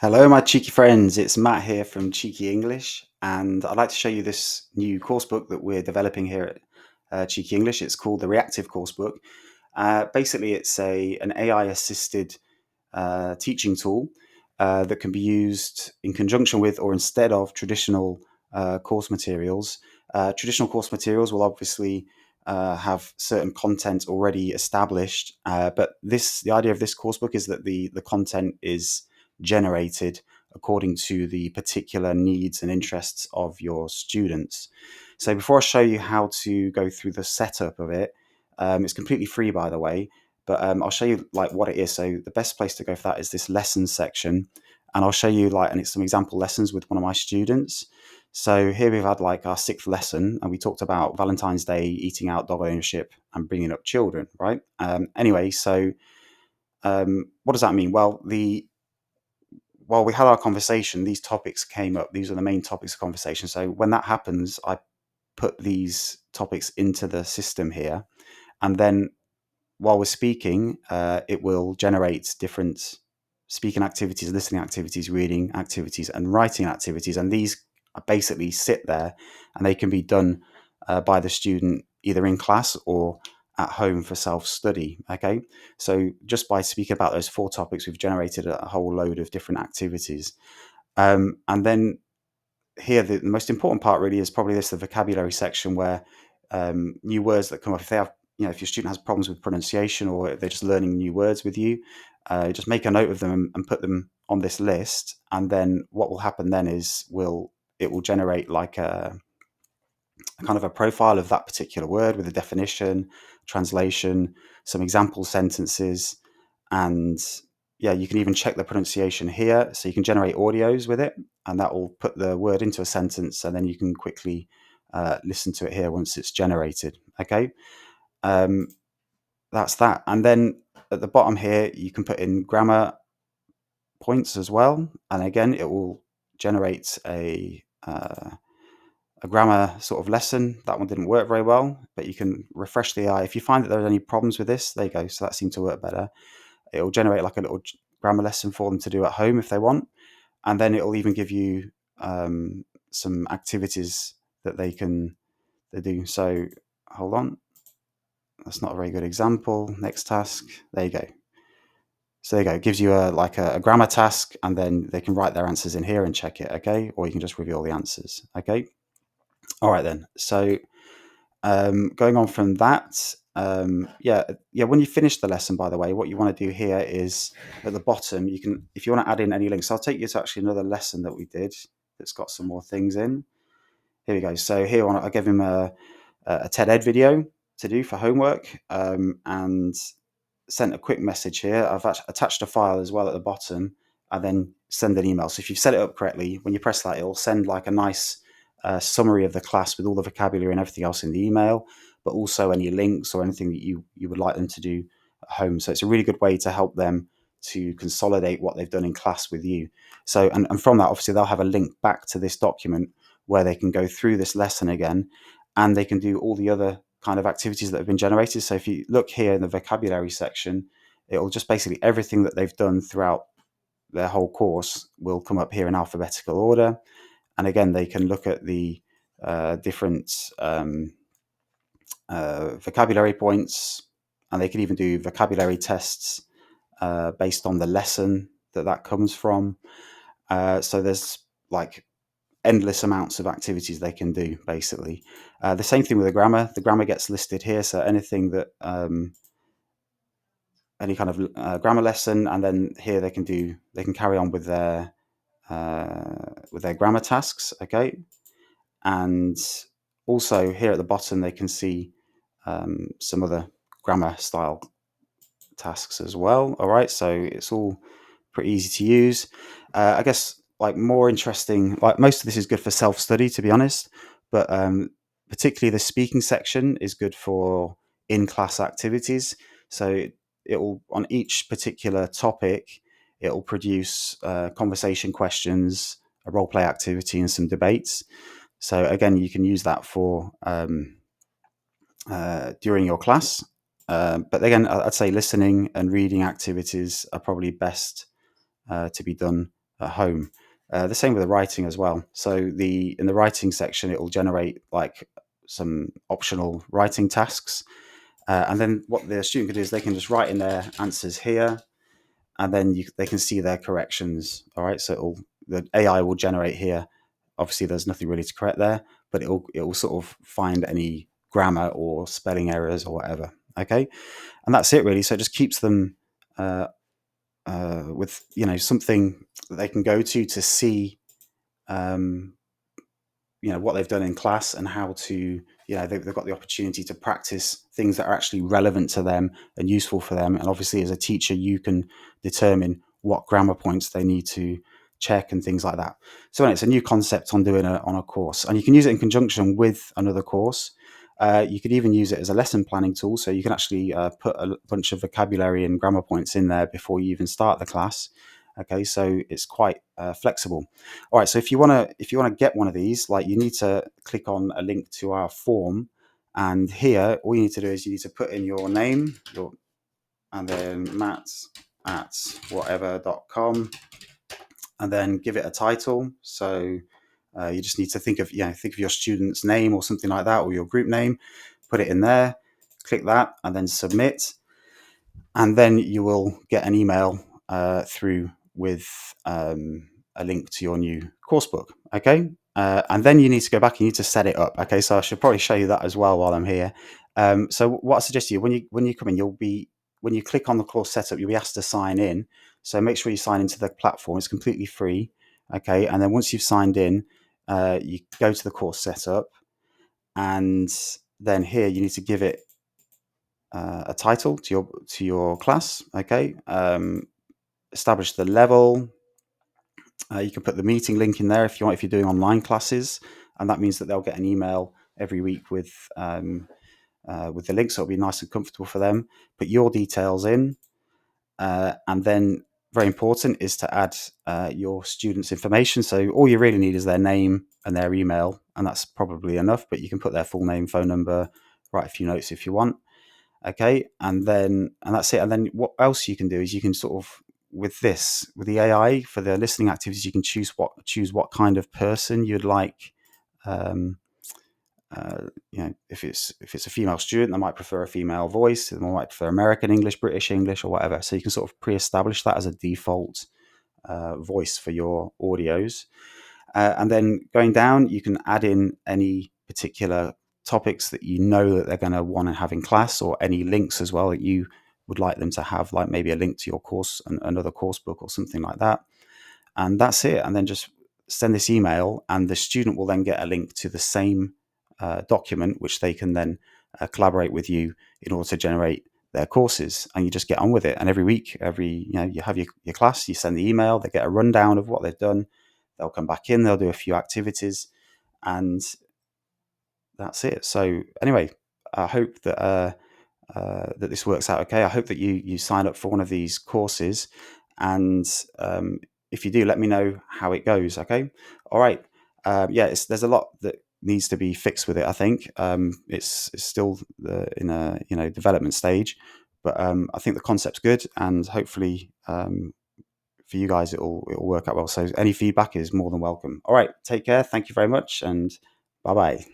Hello, my cheeky friends. It's Matt here from Cheeky English, and I'd like to show you this new course book that we're developing here at Cheeky English. It's called the Reactive Course Book. Basically, it's an AI assisted teaching tool that can be used in conjunction with or instead of traditional course materials. Traditional course materials will obviously have certain content already established, but the idea of this course book is that the content is generated according to the particular needs and interests of your students. So before I show you how to go through the setup of it, it's completely free, by the way, but I'll show you like what it is. So the best place to go for that is this lessons section, and I'll show you and it's some example lessons with one of my students. So here we've had like our sixth lesson, and we talked about Valentine's Day, eating out, dog ownership, and bringing up children, right? Anyway, so what does that mean? Well, while we had our conversation, these topics came up. These are the main topics of conversation. So when that happens, I put these topics into the system here, and then while we're speaking, it will generate different speaking activities, listening activities, reading activities, and writing activities. And these basically sit there and they can be done by the student either in class or at home for self-study. Okay, so just by speaking about those four topics, we've generated a whole load of different activities. And then here, the most important part really is probably the vocabulary section where new words that come up, if they have, if your student has problems with pronunciation or they're just learning new words with you, just make a note of them and put them on this list. And then what will happen then is it will generate like a kind of a profile of that particular word with a definition, translation, some example sentences, and yeah, you can even check the pronunciation here. So you can generate audios with it, and that will put the word into a sentence, and then you can quickly listen to it here once it's generated. Okay, um, that's that. And then at the bottom here, you can put in grammar points as well, and again, it will generate a grammar sort of lesson. That one didn't work very well, but you can refresh the eye. If you find that there are any problems with this, there you go. So that seemed to work better. It will generate like a little grammar lesson for them to do at home if they want. And then it will even give you some activities that they do. So hold on. That's not a very good example. Next task. There you go. So there you go. It gives you a grammar task, and then they can write their answers in here and check it. Okay, or you can just reveal the answers. Okay. All right then. So going on from that, yeah. When you finish the lesson, by the way, what you want to do here is at the bottom, you can, if you want to add in any links, I'll take you to actually another lesson that we did that's got some more things in. Here we go. So here I gave him a TED Ed video to do for homework, and sent a quick message here. I've attached a file as well at the bottom, and then send an email. So if you've set it up correctly, when you press that, it'll send like a nice summary of the class with all the vocabulary and everything else in the email, but also any links or anything that you would like them to do at home. So it's a really good way to help them to consolidate what they've done in class with you. So, and from that, obviously, they'll have a link back to this document where they can go through this lesson again, and they can do all the other kind of activities that have been generated. So if you look here in the vocabulary section, it'll just basically everything that they've done throughout their whole course will come up here in alphabetical order. And again, they can look at the different vocabulary points, and they can even do vocabulary tests based on the lesson that comes from. So there's like endless amounts of activities they can do, basically. The same thing with the grammar. The grammar gets listed here, so anything that any kind of grammar lesson, and then here they can carry on with their grammar tasks. Okay, and also here at the bottom they can see some other grammar style tasks as well. All right, so it's all pretty easy to use. I guess like more interesting, like most of this is good for self-study, to be honest, but particularly the speaking section is good for in-class activities. So it will, on each particular topic, it will produce conversation questions, a role play activity, and some debates. So again, you can use that for during your class. But again, I'd say listening and reading activities are probably best to be done at home. The same with the writing as well. So in the writing section, it will generate like some optional writing tasks, and then what the student can do is they can just write in their answers here, and then they can see their corrections. All right, so the AI will generate here. Obviously, there's nothing really to correct there, but it will sort of find any grammar or spelling errors or whatever. Okay, and that's it really. So it just keeps them uh, with something that they can go to see um, what they've done in class, and how to they've got the opportunity to practice things that are actually relevant to them and useful for them. And obviously, as a teacher, you can determine what grammar points they need to check and things like that. So it's a new concept on doing on a course, and you can use it in conjunction with another course. You could even use it as a lesson planning tool, so you can actually put a bunch of vocabulary and grammar points in there before you even start the class. Okay, so it's quite flexible. All right, so if you want to get one of these, like, you need to click on a link to our form, and here all you need to do is you need to put in your name, and then Matt at whatever.com, and then give it a title. So you just need to think of your student's name or something like that, or your group name. Put it in there, click that, and then submit, and then you will get an email through with a link to your new course book. Okay, and then you need to go back and you need to set it up. Okay, so I should probably show you that as well while I'm here. So what I suggest to you, when you come in, when you click on the course setup, you'll be asked to sign in. So make sure you sign into the platform. It's completely free. Okay, and then once you've signed in, you go to the course setup, and then here you need to give it a title to your class. Okay, establish the level. You can put the meeting link in there if you want, if you're doing online classes, and that means that they'll get an email every week with the link, so it'll be nice and comfortable for them. Put your details in, and then very important is to add your students' information. So all you really need is their name and their email, and that's probably enough. But you can put their full name, phone number, write a few notes if you want. Okay, and that's it. And then what else you can do is you can sort of, with the AI for the listening activities, you can choose what kind of person you'd like. Um, if it's a female student, they might prefer a female voice. They might prefer American English, British English, or whatever. So you can sort of pre-establish that as a default voice for your audios. And then going down, you can add in any particular topics that you know that they're going to want to have in class, or any links as well that you would like them to have, like maybe a link to your course, another course book or something like that. And that's it. And then just send this email, and the student will then get a link to the same document, which they can then collaborate with you in order to generate their courses. And you just get on with it. And every week, you have your class, you send the email, they get a rundown of what they've done. They'll come back in, they'll do a few activities, and that's it. So anyway, I hope that this works out okay. I hope that you sign up for one of these courses, and if you do, let me know how it goes. Okay, all right. Yeah, there's a lot that needs to be fixed with it. I think it's still in a development stage, but I think the concept's good, and hopefully for you guys it'll work out well. So any feedback is more than welcome. All right, take care. Thank you very much, and bye bye.